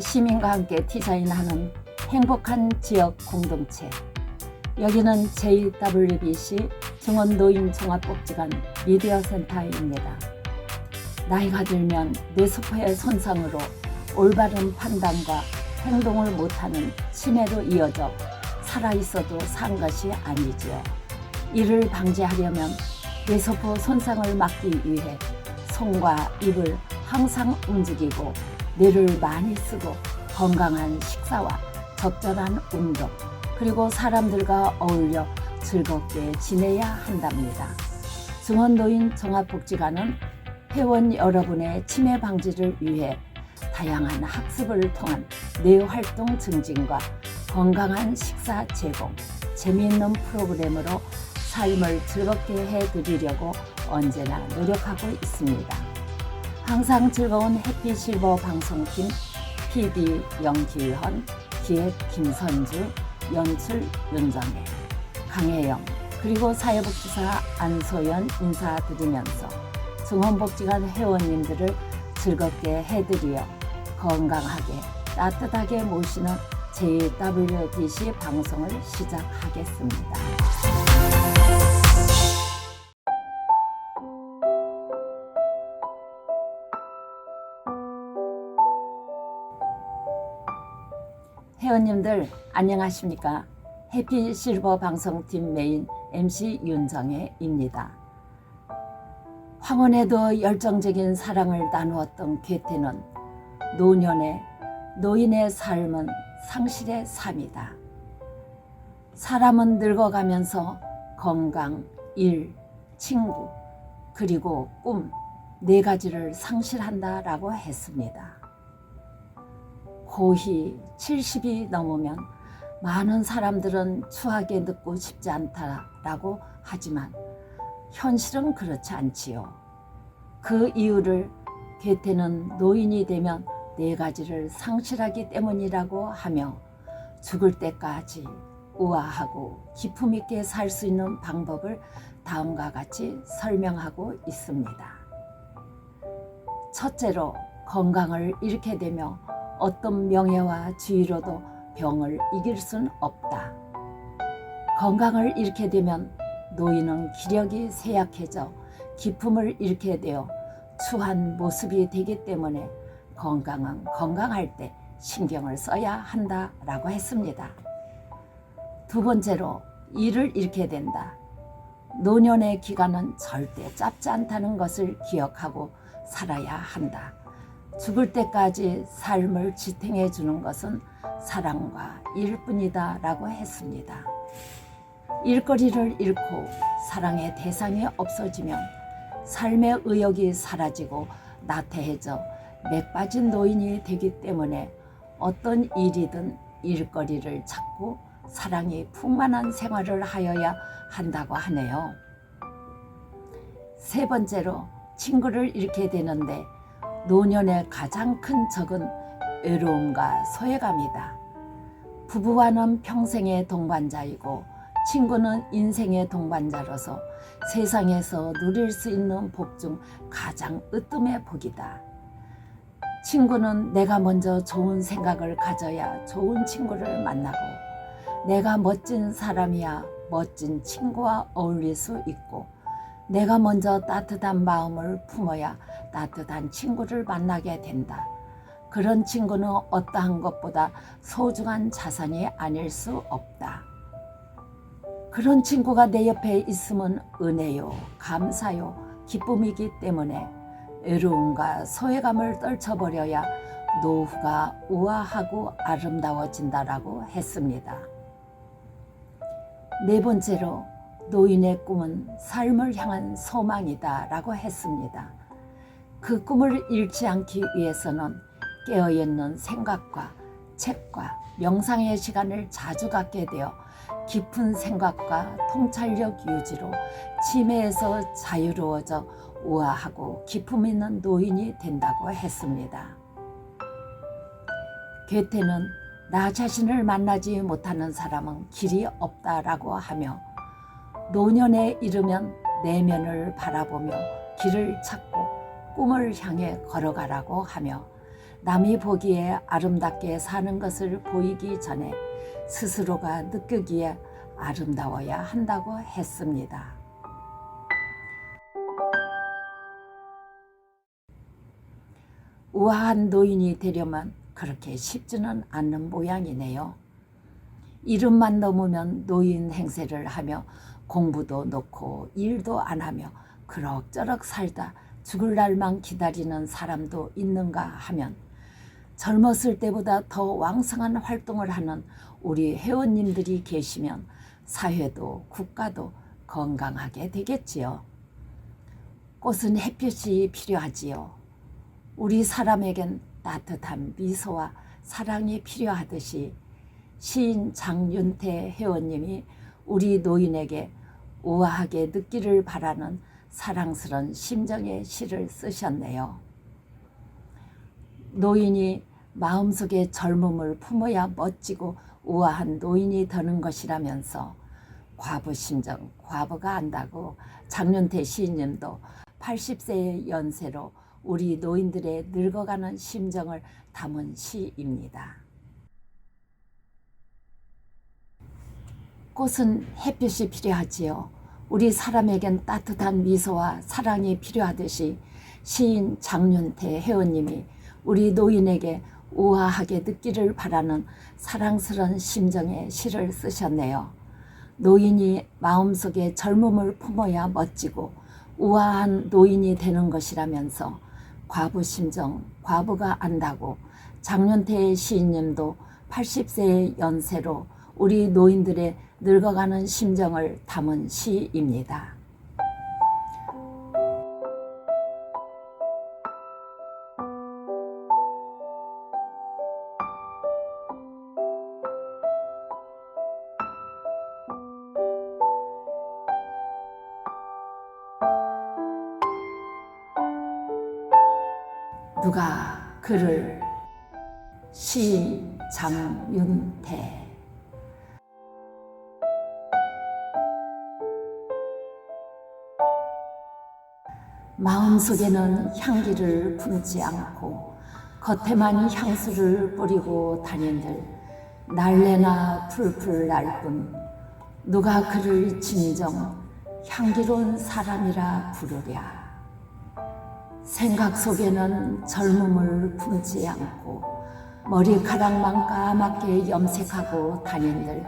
시민과 함께 디자인하는 행복한 지역 공동체. 여기는 JWBC 증언노인종합복지관 미디어센터입니다. 나이가 들면 뇌세포의 손상으로 올바른 판단과 행동을 못하는 치매로 이어져 살아있어도 산 것이 아니지요. 이를 방지하려면 뇌세포 손상을 막기 위해 손과 입을 항상 움직이고 뇌를 많이 쓰고 건강한 식사와 적절한 운동, 그리고 사람들과 어울려 즐겁게 지내야 한답니다. 증언노인 종합복지관은 회원 여러분의 치매 방지를 위해 다양한 학습을 통한 뇌활동 증진과 건강한 식사 제공, 재미있는 프로그램으로 삶을 즐겁게 해드리려고 언제나 노력하고 있습니다. 항상 즐거운 해피실버 방송팀 PD 영기현, 기획 김선주, 연출 윤정혜, 강혜영, 그리고 사회복지사 안소연 인사드리면서 증언복지관 회원님들을 즐겁게 해드리어 건강하게 따뜻하게 모시는 JWBC 방송을 시작하겠습니다. 회원님들 안녕하십니까? 해피실버 방송팀 메인 MC 윤정혜입니다. 황혼에도 열정적인 사랑을 나누었던 괴테는 노인의 삶은 상실의 삶이다. 사람은 늙어가면서 건강, 일, 친구, 그리고 꿈 4가지를 상실한다라고 했습니다. 고히 70이 넘으면 많은 사람들은 추하게 늙고 싶지 않다라고 하지만 현실은 그렇지 않지요. 그 이유를 괴테는 노인이 되면 4가지를 상실하기 때문이라고 하며 죽을 때까지 우아하고 기품 있게 살 수 있는 방법을 다음과 같이 설명하고 있습니다. 첫째로, 건강을 잃게 되며 어떤 명예와 지위로도 병을 이길 순 없다. 건강을 잃게 되면 노인은 기력이 쇠약해져 기품을 잃게 되어 추한 모습이 되기 때문에 건강은 건강할 때 신경을 써야 한다라고 했습니다. 두 번째로, 일을 잃게 된다. 노년의 기간은 절대 짧지 않다는 것을 기억하고 살아야 한다. 죽을 때까지 삶을 지탱해 주는 것은 사랑과 일뿐이다 라고 했습니다. 일거리를 잃고 사랑의 대상이 없어지면 삶의 의욕이 사라지고 나태해져 맥 빠진 노인이 되기 때문에 어떤 일이든 일거리를 찾고 사랑이 풍만한 생활을 하여야 한다고 하네요. 세 번째로, 친구를 잃게 되는데 노년의 가장 큰 적은 외로움과 소외감이다. 부부와는 평생의 동반자이고 친구는 인생의 동반자로서 세상에서 누릴 수 있는 복 중 가장 으뜸의 복이다. 친구는 내가 먼저 좋은 생각을 가져야 좋은 친구를 만나고, 내가 멋진 사람이야 멋진 친구와 어울릴 수 있고, 내가 먼저 따뜻한 마음을 품어야 따뜻한 친구를 만나게 된다. 그런 친구는 어떠한 것보다 소중한 자산이 아닐 수 없다. 그런 친구가 내 옆에 있으면 은혜요, 감사요, 기쁨이기 때문에 외로움과 소외감을 떨쳐버려야 노후가 우아하고 아름다워진다라고 했습니다. 네 번째로, 노인의 꿈은 삶을 향한 소망이다라고 했습니다. 그 꿈을 잃지 않기 위해서는 깨어있는 생각과 책과 명상의 시간을 자주 갖게 되어 깊은 생각과 통찰력 유지로 치매에서 자유로워져 우아하고 기품 있는 노인이 된다고 했습니다. 괴테는 나 자신을 만나지 못하는 사람은 길이 없다라고 하며, 노년에 이르면 내면을 바라보며 길을 찾고 꿈을 향해 걸어가라고 하며, 남이 보기에 아름답게 사는 것을 보이기 전에 스스로가 느끼기에 아름다워야 한다고 했습니다. 우아한 노인이 되려면 그렇게 쉽지는 않는 모양이네요. 이름만 넘으면 노인 행세를 하며 공부도 놓고 일도 안 하며 그럭저럭 살다 죽을 날만 기다리는 사람도 있는가 하면 젊었을 때보다 더 왕성한 활동을 하는 우리 회원님들이 계시면 사회도 국가도 건강하게 되겠지요. 꽃은 햇볕이 필요하지요. 우리 사람에겐 따뜻한 미소와 사랑이 필요하듯이 시인 장윤태 회원님이 우리 노인에게 우아하게 느끼를 바라는 사랑스런 심정의 시를 쓰셨네요. 노인이 마음속에 젊음을 품어야 멋지고 우아한 노인이 되는 것이라면서 과부 심정 과부가 안다고 장윤태 시인님도 80세의 연세로 우리 노인들의 늙어가는 심정을 담은 시입니다. 꽃은 햇빛이 필요하지요. 우리 사람에겐 따뜻한 미소와 사랑이 필요하듯이 시인 장윤태 회원님이 우리 노인에게 우아하게 느끼를 바라는 사랑스런 심정의 시를 쓰셨네요. 노인이 마음속에 젊음을 품어야 멋지고 우아한 노인이 되는 것이라면서 과부 심정 과부가 안다고 장윤태 시인님도 80세의 연세로 우리 노인들의 늙어가는 심정을 담은 시입니다. 누가 그를 시인 장윤태. 마음속에는 향기를 품지 않고 겉에만 향수를 뿌리고 다닌들 날래나 풀풀 날 뿐 누가 그를 진정 향기로운 사람이라 부르랴. 생각 속에는 젊음을 품지 않고 머리카락만 까맣게 염색하고 다닌들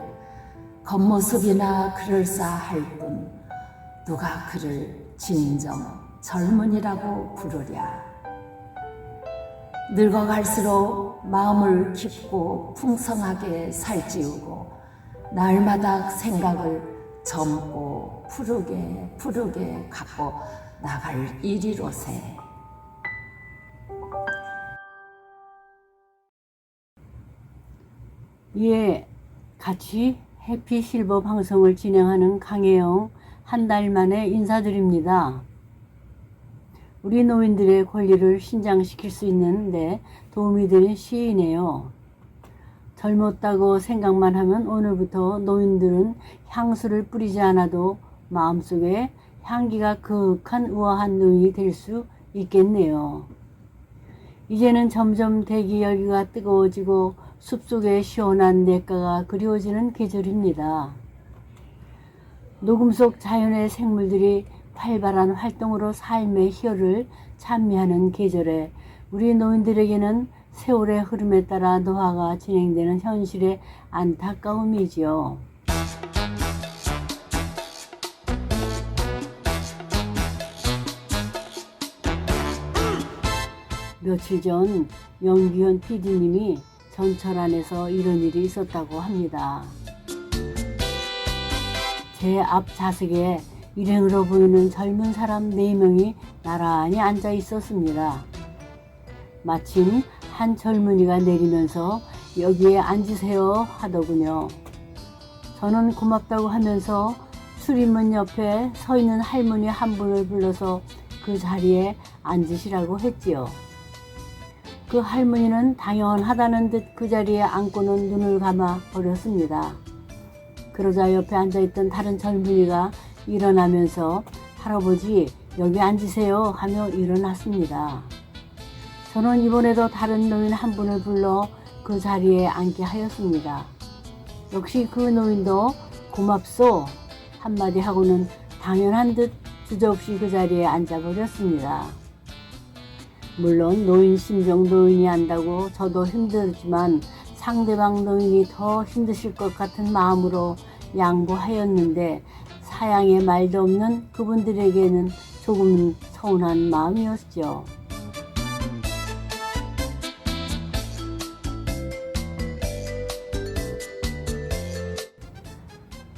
겉모습이나 그럴싸할 뿐 누가 그를 진정 젊은이라고 부르랴. 늙어갈수록 마음을 깊고 풍성하게 살찌우고 날마다 생각을 젊고 푸르게 갖고 나갈 일이로세. 예, 같이 해피실버 방송을 진행하는 강혜영 한 달 만에 인사드립니다. 우리 노인들의 권리를 신장시킬 수 있는 데 도움이 되는 시이네요. 젊었다고 생각만 하면 오늘부터 노인들은 향수를 뿌리지 않아도 마음속에 향기가 그윽한 우아한 노인이 될 수 있겠네요. 이제는 점점 대기 열기가 뜨거워지고 숲속의 시원한 냇가가 그리워지는 계절입니다. 녹음 속 자연의 생물들이 활발한 활동으로 삶의 희열을 찬미하는 계절에 우리 노인들에게는 세월의 흐름에 따라 노화가 진행되는 현실의 안타까움이지요. 며칠 전 영규현 PD님이 전철안에서 이런 일이 있었다고 합니다. 제 앞 좌석에 일행으로 보이는 젊은 사람 4명이 나란히 앉아 있었습니다. 마침 한 젊은이가 내리면서 여기에 앉으세요 하더군요. 저는 고맙다고 하면서 수리문 옆에 서 있는 할머니 한 분을 불러서 그 자리에 앉으시라고 했지요. 그 할머니는 당연하다는 듯 그 자리에 앉고는 눈을 감아 버렸습니다. 그러자 옆에 앉아있던 다른 젊은이가 일어나면서 할아버지 여기 앉으세요 하며 일어났습니다. 저는 이번에도 다른 노인 한 분을 불러 그 자리에 앉게 하였습니다. 역시 그 노인도 고맙소 한마디 하고는 당연한 듯 주저없이 그 자리에 앉아버렸습니다. 물론 노인 심정 노인이 안다고 저도 힘들지만 상대방 노인이 더 힘드실 것 같은 마음으로 양보하였는데 사양의 말도 없는 그분들에게는 조금 서운한 마음이었죠.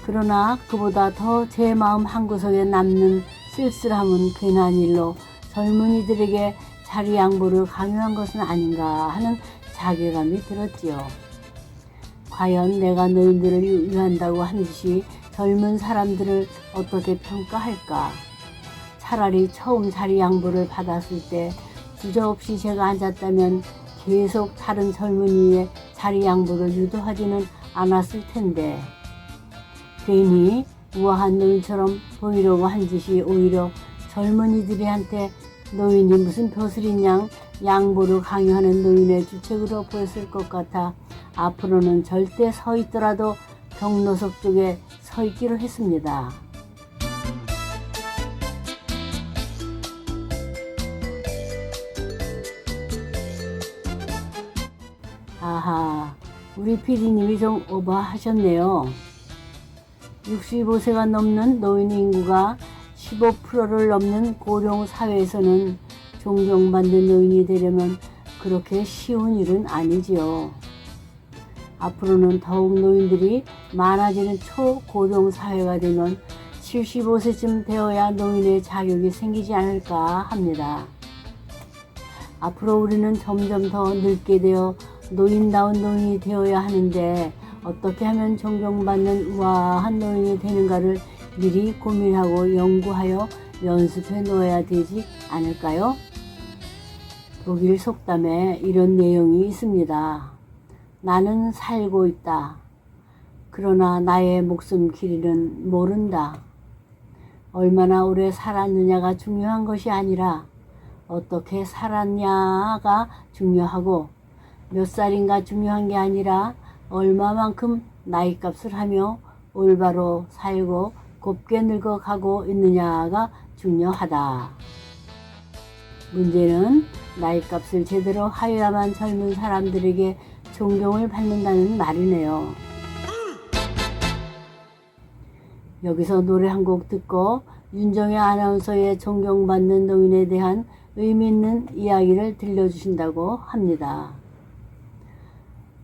그러나 그보다 더 제 마음 한구석에 남는 쓸쓸함은 괜한 일로 젊은이들에게 자리 양보를 강요한 것은 아닌가 하는 자괴감이 들었지요. 과연 내가 너희들을 위한다고 한 듯이 젊은 사람들을 어떻게 평가할까? 차라리 처음 자리 양보를 받았을 때 주저없이 제가 앉았다면 계속 다른 젊은이의 자리 양보를 유도하지는 않았을 텐데 괜히 우아한 노인처럼 보이려고 한 짓이 오히려 젊은이들한테 노인이 무슨 벼슬이냐 양보를 강요하는 노인의 주책으로 보였을 것 같아 앞으로는 절대 서 있더라도 경로석 쪽에 서 있기로 했습니다. 아하, 우리 PD님이 좀 오버하셨네요. 65세가 넘는 노인 인구가 15%를 넘는 고령 사회에서는 존경받는 노인이 되려면 그렇게 쉬운 일은 아니지요. 앞으로는 더욱 노인들이 많아지는 초고령 사회가 되면 75세쯤 되어야 노인의 자격이 생기지 않을까 합니다. 앞으로 우리는 점점 더 늙게 되어 노인다운 노인이 되어야 하는데 어떻게 하면 존경받는 우아한 노인이 되는가를 미리 고민하고 연구하여 연습해 놓아야 되지 않을까요? 독일 속담에 이런 내용이 있습니다. 나는 살고 있다. 그러나 나의 목숨 길이는 모른다. 얼마나 오래 살았느냐가 중요한 것이 아니라 어떻게 살았냐가 중요하고 몇 살인가 중요한 게 아니라 얼마만큼 나이값을 하며 올바로 살고 곱게 늙어가고 있느냐가 중요하다. 문제는 나이값을 제대로 하여야만 젊은 사람들에게 존경을 받는다는 말이네요. 여기서 노래 한 곡 듣고 윤정혜 아나운서의 존경받는 노인에 대한 의미 있는 이야기를 들려주신다고 합니다.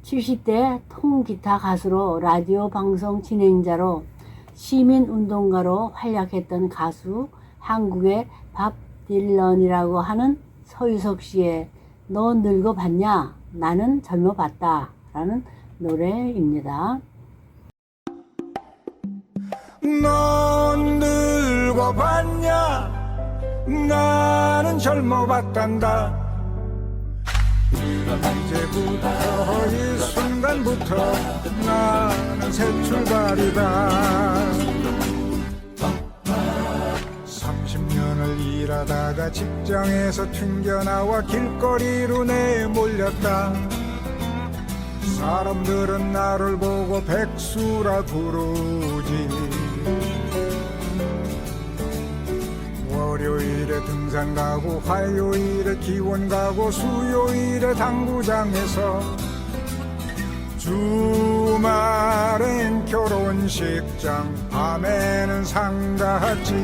70대 통기타 가수로 라디오 방송 진행자로 시민운동가로 활약했던 가수 한국의 밥 딜런이라고 하는 서유석 씨의 너 늙어봤냐? 나는 젊어봤다 라는 노래입니다. 넌 늙어봤냐? 나는 젊어봤단다. 이제부터 이 순간부터 나는 새 출발이다. 30년을 일하다가 직장에서 튕겨나와 길거리로 내몰렸다. 사람들은 나를 보고 백수라 부르지. 월요일에 등산 가고 화요일에 기원 가고 수요일에 당구장에서 주말엔 결혼식장 밤에는 상가집.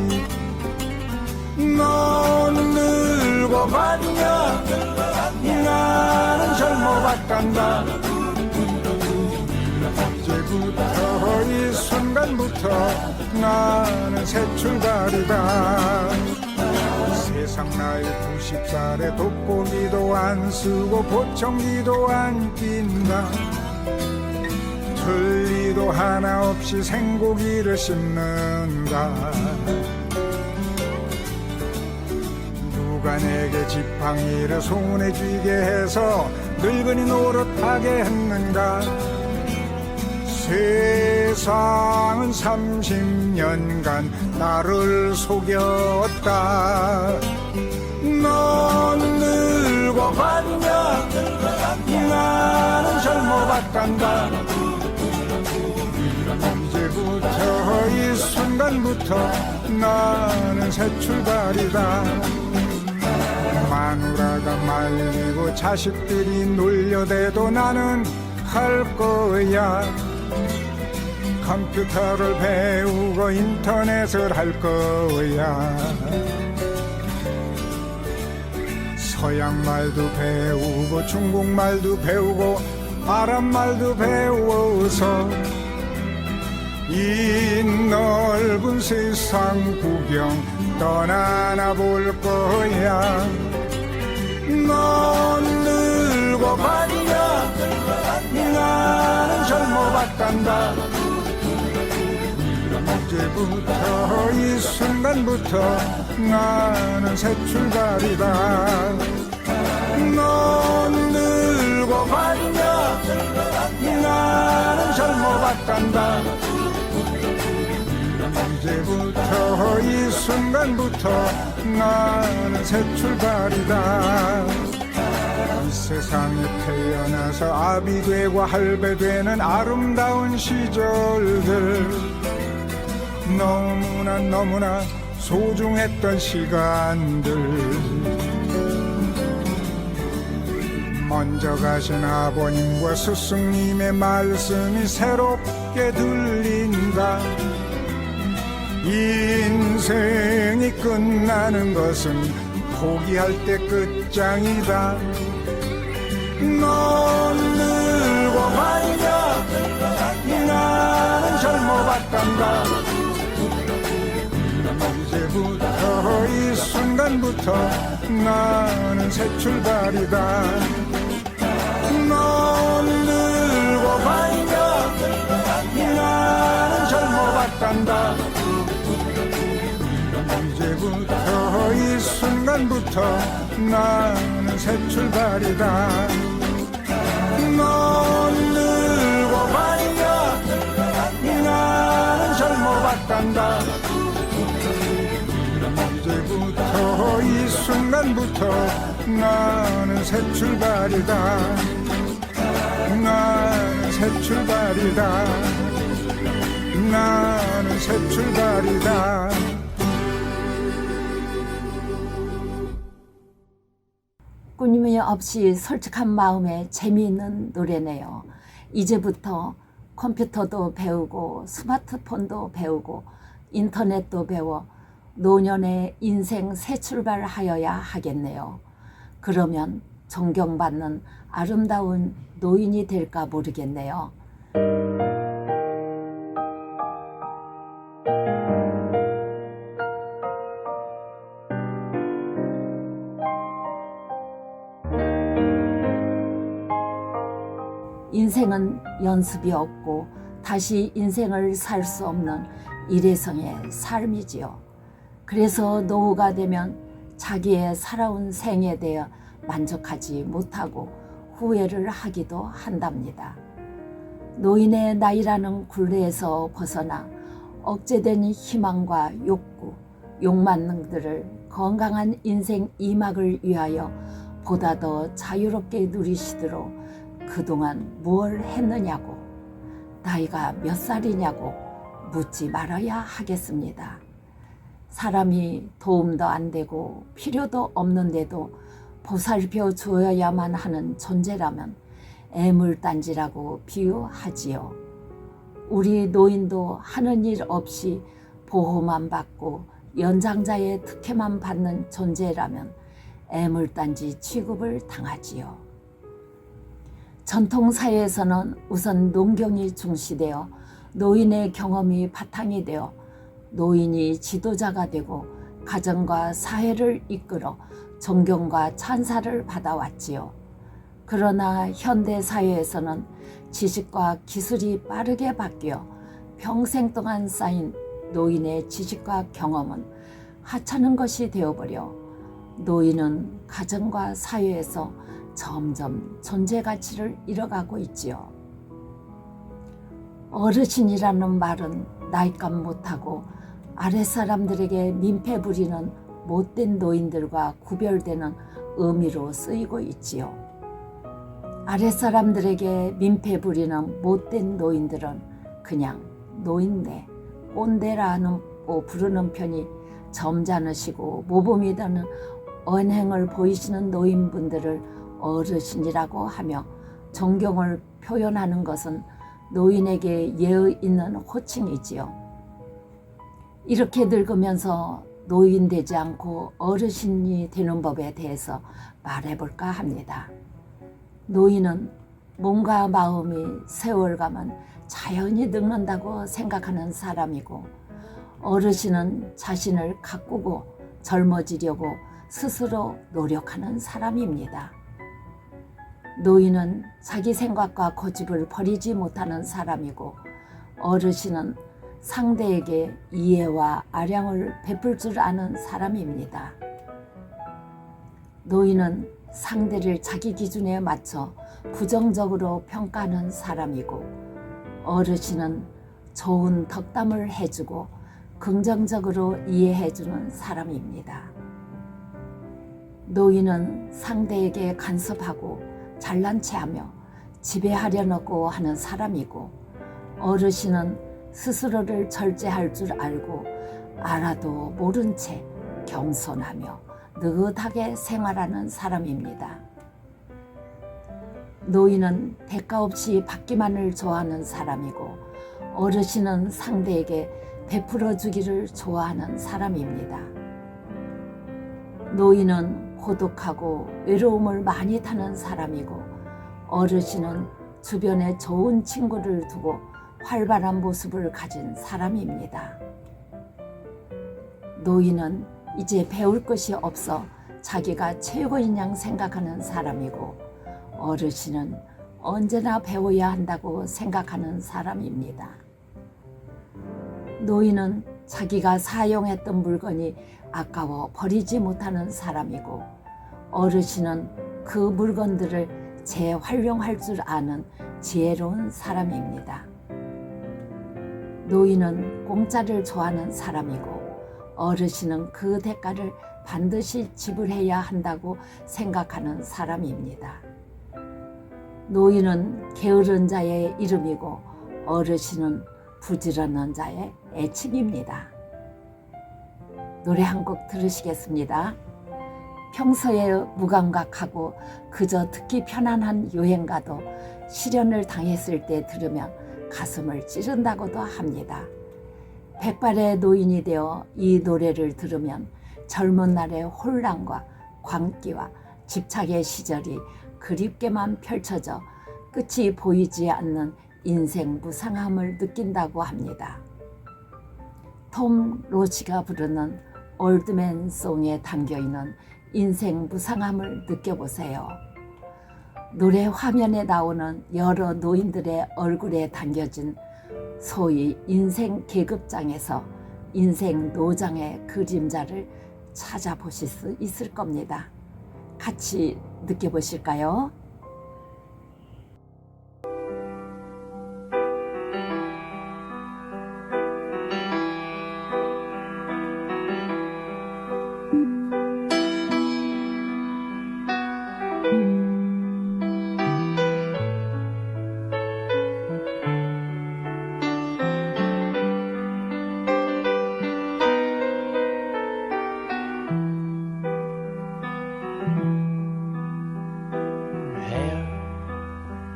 넌 늙어봤냐? 나는 젊어봤단다. 이제부터 이 순간부터 나는 새 출발이다. 세상 나이 90살에 돋보기도 안 쓰고 보청기도 안 낀다. 틀니도 하나 없이 생고기를 씹는다. 누가 내게 지팡이를 손에 쥐게 해서 늙은이 노릇하게 했는가. 세상은 30년간 나를 속였다. 넌 늙어가냐 나는 젊어봤단다. 이제부터 이 순간부터 나는 새 출발이다. 마누라가 말리고 자식들이 놀려대도 나는 할 거야. 컴퓨터를 배우고 인터넷을 할 거야. 서양말도 배우고 중국말도 배우고 아랍말도 배워서 이 넓은 세상 구경 떠나나 볼 거야. 넌 늙어봤냐 나는 젊어봤단다. 이제부터 이 순간부터 나는 새 출발이다. 넌 늙어봤냐 나는 젊어봤단다. 이제부터 이 순간부터 나는 새 출발이다. 이 세상에 태어나서 아비 되고 할배 되는 아름다운 시절들, 너무나 소중했던 시간들. 먼저 가신 아버님과 스승님의 말씀이 새롭게 들린다. 인생이 끝나는 것은 포기할 때 끝장이다. 넌 늙어봤냐 나는 젊어봤단다. 이제부터 이 순간부터 나는 새 출발이다. 넌 늙어봤냐 나는 젊어봤단다. 이제부터 이 순간부터 나는 새 출발이다. 넌 늙어봤냐 나는 젊어봤단다. 이제부터 이 순간부터 나는 새 출발이다. 나는 새 출발이다. 나는 새 출발이다. 꾸밈이 없이 솔직한 마음에 재미있는 노래네요. 이제부터 컴퓨터도 배우고 스마트폰도 배우고 인터넷도 배워 노년의 인생 새 출발하여야 하겠네요. 그러면 존경받는 아름다운 노인이 될까 모르겠네요. 인생은 연습이 없고 다시 인생을 살 수 없는 일회성의 삶이지요. 그래서 노후가 되면 자기의 살아온 생에 대해 만족하지 못하고 후회를 하기도 한답니다. 노인의 나이라는 굴레에서 벗어나 억제된 희망과 욕구, 욕망들을 건강한 인생 2막을 위하여 보다 더 자유롭게 누리시도록 그동안 무엇을 했느냐고, 나이가 몇 살이냐고 묻지 말아야 하겠습니다. 사람이 도움도 안 되고 필요도 없는데도 보살펴 주어야만 하는 존재라면 애물단지라고 비유하지요. 우리 노인도 하는 일 없이 보호만 받고 연장자의 특혜만 받는 존재라면 애물단지 취급을 당하지요. 전통사회에서는 우선 농경이 중시되어 노인의 경험이 바탕이 되어 노인이 지도자가 되고 가정과 사회를 이끌어 존경과 찬사를 받아왔지요. 그러나 현대사회에서는 지식과 기술이 빠르게 바뀌어 평생 동안 쌓인 노인의 지식과 경험은 하찮은 것이 되어버려 노인은 가정과 사회에서 점점 존재 가치를 잃어가고 있지요. 어르신이라는 말은 나이값 못하고 아랫사람들에게 민폐 부리는 못된 노인들과 구별되는 의미로 쓰이고 있지요. 아랫사람들에게 민폐 부리는 못된 노인들은 그냥 노인네, 꼰대라고 부르는 편이 점잖으시고 모범이 되는 언행을 보이시는 노인분들을 어르신이라고 하며 존경을 표현하는 것은 노인에게 예의 있는 호칭이지요. 이렇게 늙으면서 노인 되지 않고 어르신이 되는 법에 대해서 말해볼까 합니다. 노인은 몸과 마음이 세월 가면 자연히 늙는다고 생각하는 사람이고, 어르신은 자신을 가꾸고 젊어지려고 스스로 노력하는 사람입니다. 노인은 자기 생각과 고집을 버리지 못하는 사람이고, 어르신은 상대에게 이해와 아량을 베풀 줄 아는 사람입니다. 노인은 상대를 자기 기준에 맞춰 부정적으로 평가하는 사람이고, 어르신은 좋은 덕담을 해주고 긍정적으로 이해해주는 사람입니다. 노인은 상대에게 간섭하고 잘난 체하며 지배하려고 하는 사람이고, 어르신은 스스로를 절제할 줄 알고 알아도 모른 채 겸손하며 느긋하게 생활하는 사람입니다. 노인은 대가 없이 받기만을 좋아하는 사람이고, 어르신은 상대에게 베풀어 주기를 좋아하는 사람입니다. 노인은 고독하고 외로움을 많이 타는 사람이고, 어르신은 주변에 좋은 친구를 두고 활발한 모습을 가진 사람입니다. 노인은 이제 배울 것이 없어 자기가 최고인 양 생각하는 사람이고, 어르신은 언제나 배워야 한다고 생각하는 사람입니다. 노인은 자기가 사용했던 물건이 아까워 버리지 못하는 사람이고, 어르신은 그 물건들을 재활용할 줄 아는 지혜로운 사람입니다. 노인은 공짜를 좋아하는 사람이고, 어르신은 그 대가를 반드시 지불해야 한다고 생각하는 사람입니다. 노인은 게으른 자의 이름이고, 어르신은 부지런한 자의 애칭입니다. 노래 한 곡 들으시겠습니다. 평소에 무감각하고 그저 듣기 편안한 유행가도 시련을 당했을 때 들으면 가슴을 찌른다고도 합니다. 백발의 노인이 되어 이 노래를 들으면 젊은 날의 혼란과 광기와 집착의 시절이 그립게만 펼쳐져 끝이 보이지 않는 인생 무상함을 느낀다고 합니다. 톰 로치가 부르는 올드맨 송에 담겨있는 인생 무상함을 느껴보세요. 노래 화면에 나오는 여러 노인들의 얼굴에 담겨진 소위 인생 계급장에서 인생 노장의 그림자를 찾아보실 수 있을 겁니다. 같이 느껴보실까요?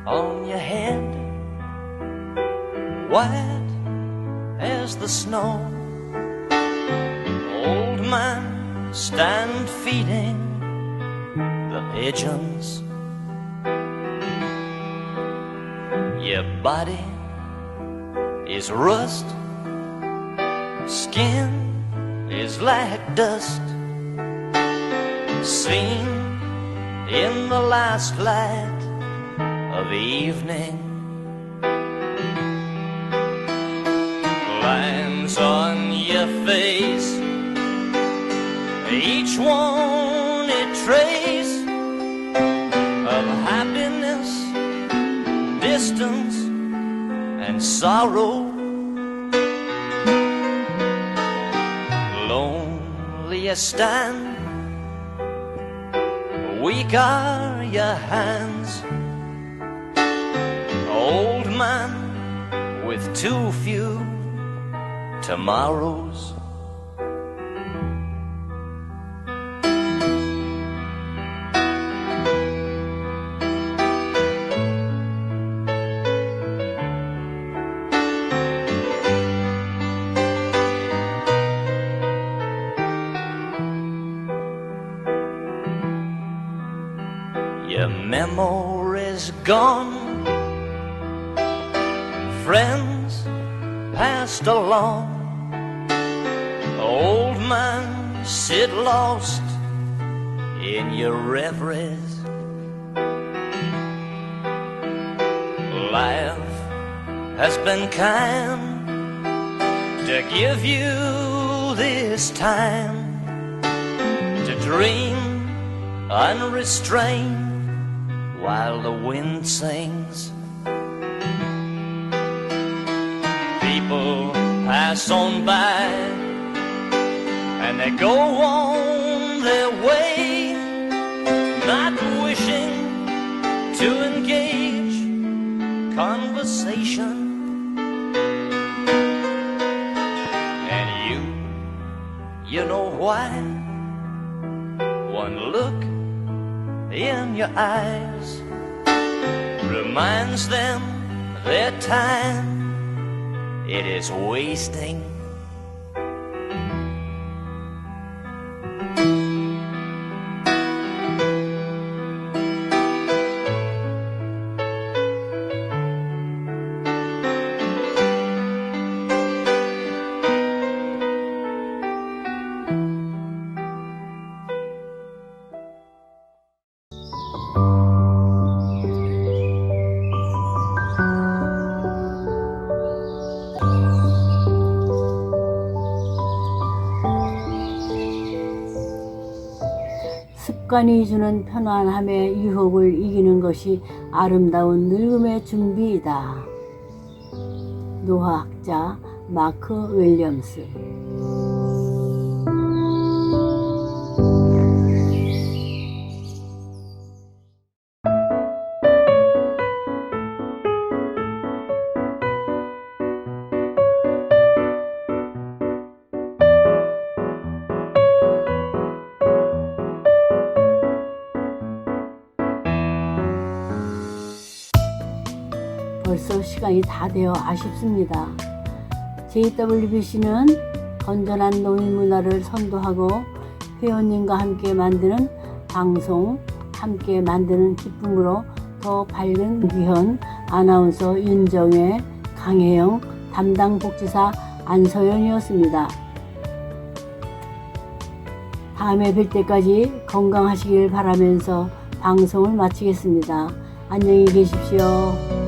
On your head, white as the snow. Old man, stand feeding the pigeons. Your body is rust, skin is like dust, seen in the last light of evening. Lines on your face, each one a trace of happiness, distance, and sorrow. Lonely you stand, weak are your hands, old man with too few tomorrows. Your memory's gone, friends passed along, old man sit lost in your reveries. Life has been kind to give you this time to dream unrestrained while the wind sings. People pass on by and they go on their way, not wishing to engage conversation. And you know why? One look in your eyes reminds them their time it is wasting. 습관이 주는 편안함의 유혹을 이기는 것이 아름다운 늙음의 준비이다. 노화학자 마크 윌리엄스. 벌써 시간이 다 되어 아쉽습니다. JWBC는 건전한 노인 문화를 선도하고 회원님과 함께 만드는 방송, 함께 만드는 기쁨으로 더 밝은 귀현 아나운서 윤정혜, 강혜영, 담당 복지사 안서연이었습니다. 다음에 뵐 때까지 건강하시길 바라면서 방송을 마치겠습니다. 안녕히 계십시오.